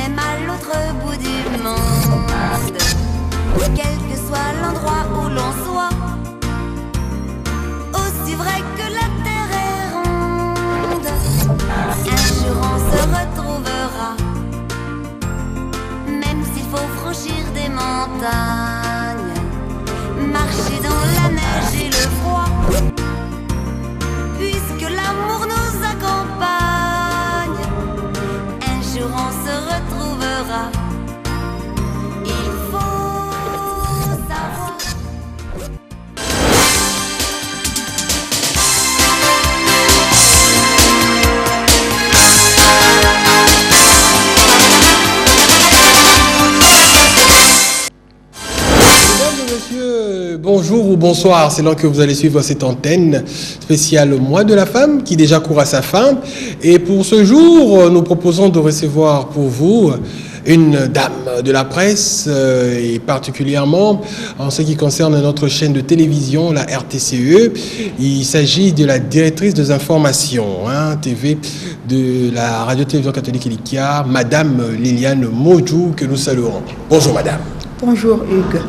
même à l'autre bout du monde. Quel que soit l'endroit où l'on soit, aussi vrai que la terre est ronde, un jour on se retrouvera, même s'il faut franchir des montagnes, marcher dans la neige et le froid, puisque l'amour nous accompagne, un jour on se retrouvera. Il faut savoir. Messieurs, bonjour ou bonsoir, c'est là que vous allez suivre cette antenne spéciale Mois de la Femme qui déjà court à sa fin. Et pour ce jour, nous proposons de recevoir pour vous une dame de la presse et particulièrement en ce qui concerne notre chaîne de télévision, la RTCE. Il s'agit de la directrice des informations TV de la radio-télévision catholique Elikia, Madame Liliane Modjou, que nous saluons. Bonjour Madame. Bonjour Hugues.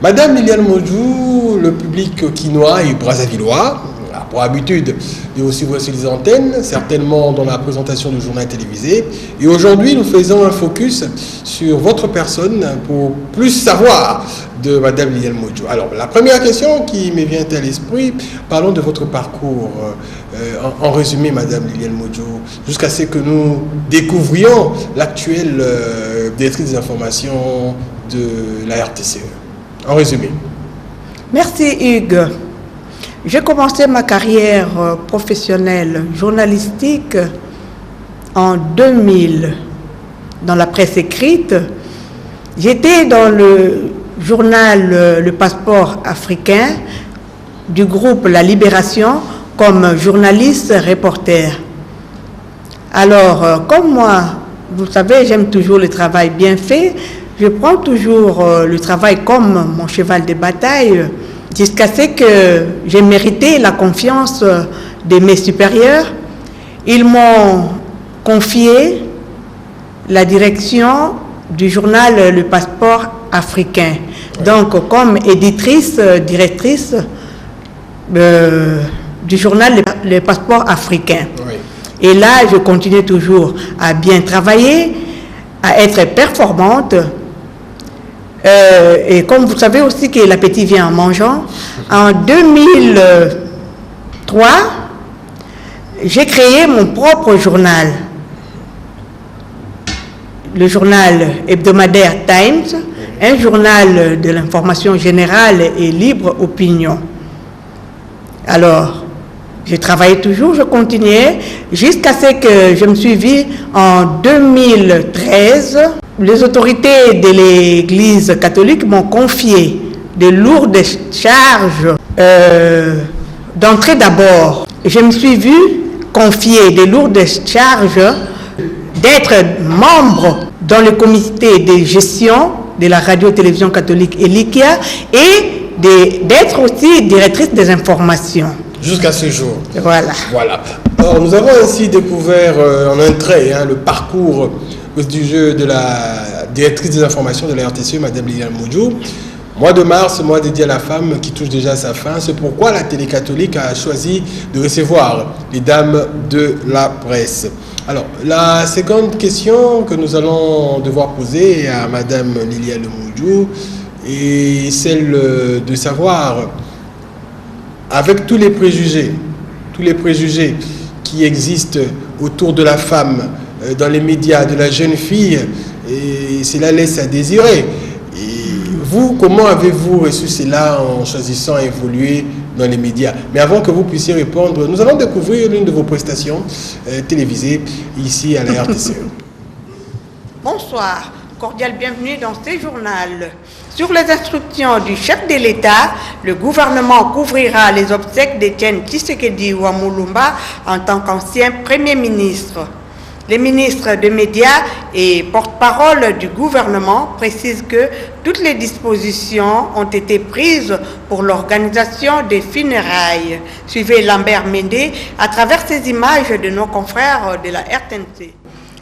Madame Liliane Modjou, le public quinois et brazzavillois a pour habitude de vous suivre sur les antennes, certainement dans la présentation du journal télévisé. Et aujourd'hui, nous faisons un focus sur votre personne pour plus savoir de Madame Liliane Modjou. Alors, la première question qui me vient à l'esprit, parlons de votre parcours. En résumé, Madame Liliane Modjou, jusqu'à ce que nous découvrions l'actuelle directrice des informations de la RTCE. En résumé. Merci Hugues. J'ai commencé ma carrière professionnelle journalistique en 2000 dans la presse écrite. J'étais dans le journal Le Passeport africain du groupe La Libération comme journaliste reporter. Alors, comme moi, vous savez, j'aime toujours le travail bien fait. Je prends toujours le travail comme mon cheval de bataille jusqu'à ce que j'ai mérité la confiance de mes supérieurs. Ils m'ont confié la direction du journal Le Passeport africain. Donc, comme éditrice, directrice du journal Le Passeport africain. Oui. Et là, je continue toujours à bien travailler, à être performante. Et comme vous savez aussi que l'appétit vient en mangeant, en 2003, j'ai créé mon propre journal, le journal hebdomadaire Times, un journal de l'information générale et libre opinion. Alors, j'ai travaillé toujours, je continuais, jusqu'à ce que je me suis vue en 2013. Les autorités de l'Église catholique m'ont confié de lourdes charges d'entrée d'abord. Je me suis vue confier de lourdes charges d'être membre dans le comité de gestion de la radio-télévision catholique Elikia et d'être aussi directrice des informations. Jusqu'à ce jour. Voilà. Alors, nous avons ainsi découvert en un trait le parcours du jeu de la directrice des informations de la RTCE, Madame Liliane Modjou. Mois de mars, mois dédié à la femme qui touche déjà à sa fin. C'est pourquoi la télé catholique a choisi de recevoir les dames de la presse. Alors, la seconde question que nous allons devoir poser à Madame Liliane Modjou est celle de savoir, avec tous les préjugés qui existent autour de la femme, dans les médias, de la jeune fille, et cela laisse à désirer. Et vous, comment avez-vous reçu cela en choisissant évoluer dans les médias? Mais avant que vous puissiez répondre, nous allons découvrir l'une de vos prestations télévisées ici à la RTCE. Bonsoir, cordial bienvenue dans ce journal. Sur les instructions du chef de l'État, le gouvernement couvrira les obsèques d'Étienne Tshisekedi Wamulumba en tant qu'ancien Premier ministre. Les ministres des médias et porte-parole du gouvernement précisent que toutes les dispositions ont été prises pour l'organisation des funérailles. Suivez Lambert Mendé à travers ces images de nos confrères de la RTNC.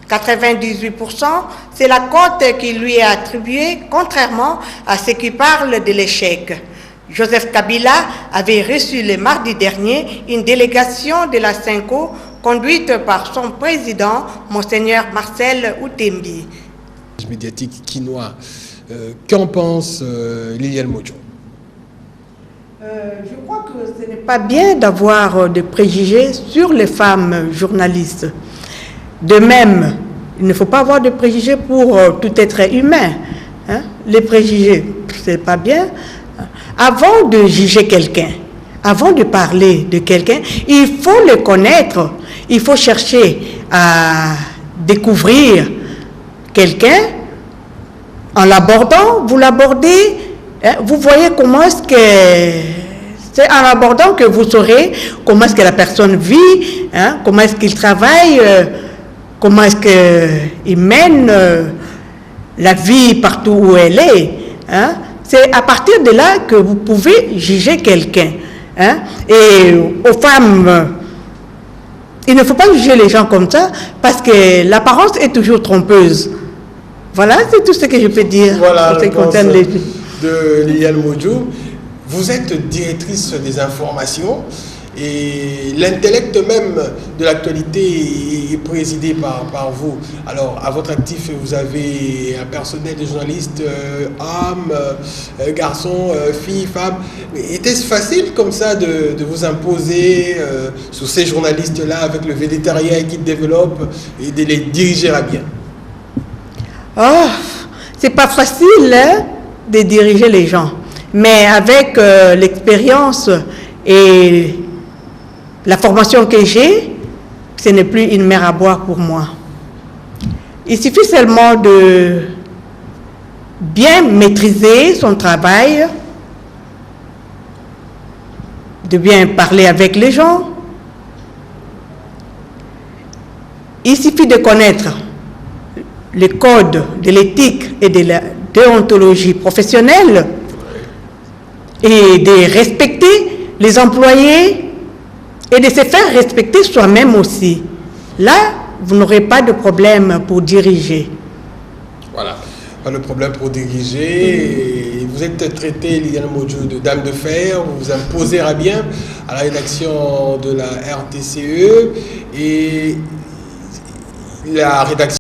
98%, c'est la cote qui lui est attribuée, contrairement à ceux qui parlent de l'échec. Joseph Kabila avait reçu le mardi dernier une délégation de la CENCO conduite par son président, Monseigneur Marcel Outembi. Médiatique quinois. Qu'en pense Liliane Modjo? Je crois que ce n'est pas bien d'avoir des préjugés sur les femmes journalistes. De même, il ne faut pas avoir de préjugés pour tout être humain. Hein? Les préjugés, ce n'est pas bien. Avant de juger quelqu'un, avant de parler de quelqu'un, il faut le connaître. Il faut chercher à découvrir quelqu'un en l'abordant. Vous l'abordez, hein, vous voyez comment est-ce que... C'est en l'abordant que vous saurez comment est-ce que la personne vit, hein, comment est-ce qu'il travaille, comment est-ce qu'il mène la vie partout où elle est. Hein. C'est à partir de là que vous pouvez juger quelqu'un. Hein. Et aux femmes, il ne faut pas juger les gens comme ça parce que l'apparence est toujours trompeuse. Voilà, c'est tout ce que je peux dire. Voilà, en ce qui concerne les... de Liliane Modjo. Vous êtes directrice des informations et l'intellect même de l'actualité est présidé par vous. Alors, à votre actif, vous avez un personnel de journalistes, hommes, garçons, filles, femmes. Était-ce facile comme ça de vous imposer sur ces journalistes-là avec le végétarien qu'ils développent et de les diriger à bien? Oh, c'est pas facile hein, de diriger les gens. Mais avec l'expérience et la formation que j'ai, ce n'est plus une mer à boire pour moi. Il suffit seulement de bien maîtriser son travail, de bien parler avec les gens. Il suffit de connaître les codes de l'éthique et de la déontologie professionnelle et de respecter les employés et de se faire respecter soi-même aussi. Là, vous n'aurez pas de problème pour diriger. Voilà, pas de problème pour diriger. Vous êtes traité, Liliane Modjo, de dame de fer, vous vous imposez à bien à la rédaction de la RTCE et la rédaction